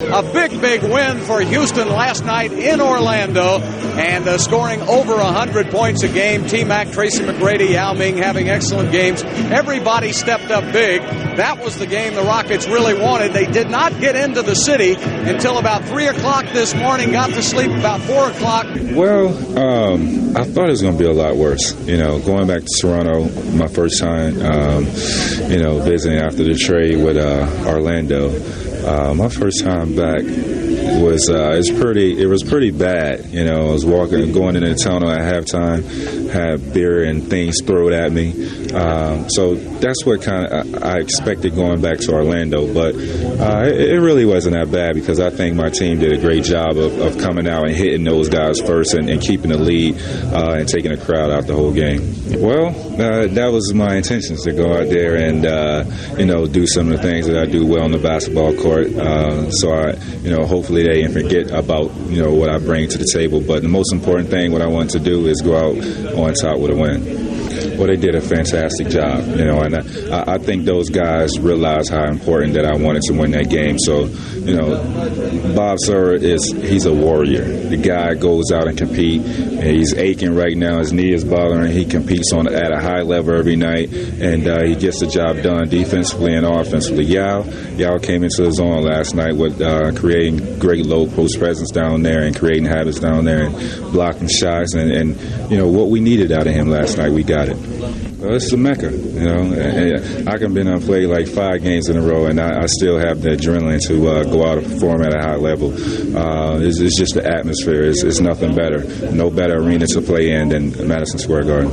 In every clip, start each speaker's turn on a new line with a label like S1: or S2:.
S1: A big win for Houston last night in Orlando, and scoring over 100 points a game. T-Mac, Tracy McGrady, Yao Ming having excellent games. Everybody stepped up big. That was the game the Rockets really wanted. They did not get into the city until about 3 o'clock this morning, got to sleep about 4 o'clock.
S2: Well, I thought it was going to be a lot worse. Going back to Toronto, my first time, visiting after the trade with Orlando. My first time back was it was pretty bad. I was going into the tunnel at halftime, had beer and things thrown at me. So that's what I expected going back to Orlando, but it really wasn't that bad because I think my team did a great job of coming out and hitting those guys first and keeping the lead and taking the crowd out the whole game. Well, that was my intentions, to go out there and do some of the things that I do well on the basketball court. So hopefully they didn't forget about what I bring to the table. But the most important thing, what I want to do, is go out on top with a win. Well, they did a fantastic job, and I think those guys realized how important that I wanted to win that game. So, ButtZilla he's a warrior. The guy goes out and compete. He's aching right now. His knee is bothering. He competes at a high level every night, and he gets the job done defensively and offensively. Yao came into his own last night with creating great low post presence down there and creating habits down there and blocking shots. And what we needed out of him last night, we got it. Well, it's the Mecca, and I can been on play like 5 games in a row, and I still have the adrenaline to go out and perform at a high level. It's just the atmosphere. It's nothing better. No better arena to play in than Madison Square Garden.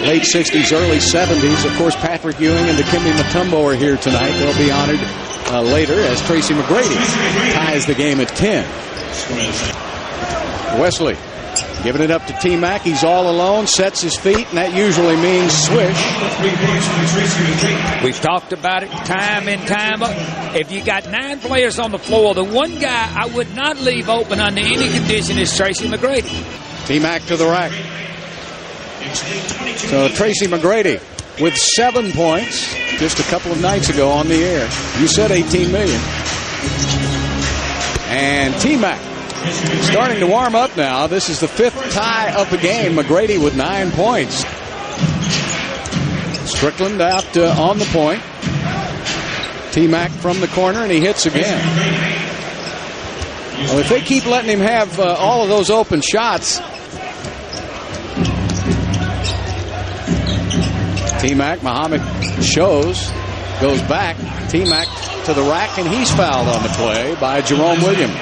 S1: Late 60s, early 70s. Of course, Patrick Ewing and Dikembe Mutombo are here tonight. They'll be honored later as Tracy McGrady ties the game at 10. Wesley giving it up to T-Mac. He's all alone, sets his feet, and that usually means swish.
S3: We've talked about it time and time. If you got 9 players on the floor, the one guy I would not leave open under any condition is Tracy McGrady.
S1: T-Mac to the rack. So Tracy McGrady with 7 points just a couple of nights ago on the air. You said 18 million. And T-Mac starting to warm up now. This is the 5th tie of the game. McGrady with 9 points. Strickland out on the point. T-Mac from the corner, and he hits again. Well, if they keep letting him have all of those open shots, T-Mac, Muhammad shows, goes back. T-Mac to the rack, and he's fouled on the play by Jerome Williams.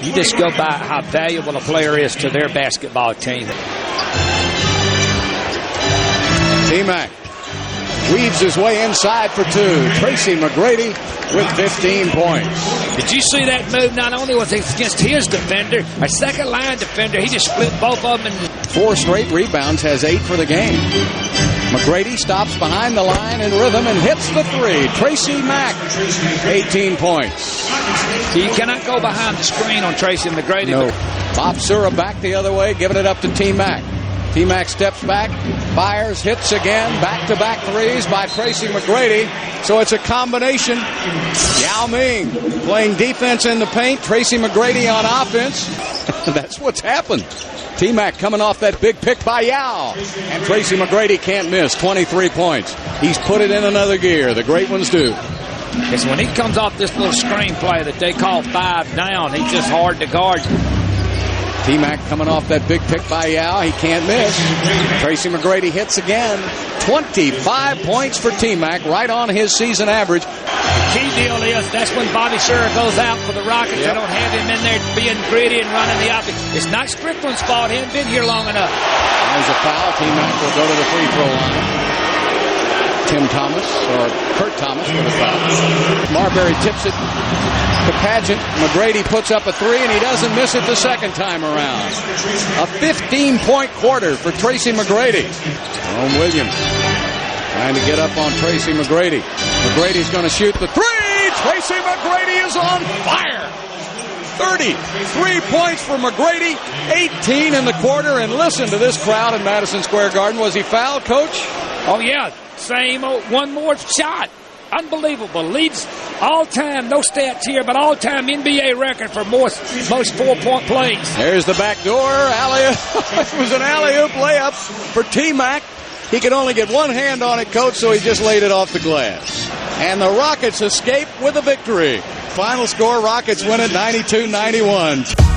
S3: You just go by how valuable a player is to their basketball team.
S1: T-Mac weaves his way inside for 2. Tracy McGrady with 15 points.
S3: Did you see that move? Not only was it against his defender, a second line defender, he just split both of them.
S1: 4 straight rebounds, has 8 for the game. McGrady stops behind the line in rhythm and hits the 3. Tracy Mac, 18 points.
S3: You cannot go behind the screen on Tracy McGrady.
S1: No. ButtZilla back the other way, giving it up to T-Mac. T-Mac steps back, fires, hits again. Back-to-back 3s by Tracy McGrady. So it's a combination. Yao Ming playing defense in the paint. Tracy McGrady on offense. That's what's happened. T-Mac coming off that big pick by Yao. And Tracy McGrady can't miss. 23 points. He's put it in another gear. The great ones do.
S3: Because when he comes off this little screen play that they call 5 down, he's just hard to guard.
S1: T-Mac coming off that big pick by Yao. He can't miss. Tracy McGrady hits again. 25 points for T-Mac, right on his season average.
S3: The key deal is that's when Bobby Sherr goes out for the Rockets. Yep. They don't have him in there being gritty and running the offense. It's not Strickland's fault. He hasn't been here long enough.
S1: There's a foul. T-Mac will go to the free throw line. Tim Thomas, or Kurt Thomas, with a foul. Marbury tips it to Pageant. McGrady puts up a 3, and he doesn't miss it the second time around. A 15-point quarter for Tracy McGrady. Jerome Williams trying to get up on Tracy McGrady. McGrady's going to shoot the 3. Tracy McGrady is on fire. 33 points for McGrady, 18 in the quarter. And listen to this crowd in Madison Square Garden. Was he fouled, Coach?
S3: Oh, yeah. Same old, one more shot. Unbelievable. Leads all-time, no stats here, but all-time NBA record for most 4-point plays.
S1: There's the back door. Alley-oop. It was an alley-oop layup for T-Mac. He could only get one hand on it, Coach, so he just laid it off the glass. And the Rockets escape with a victory. Final score, Rockets win it 92-91.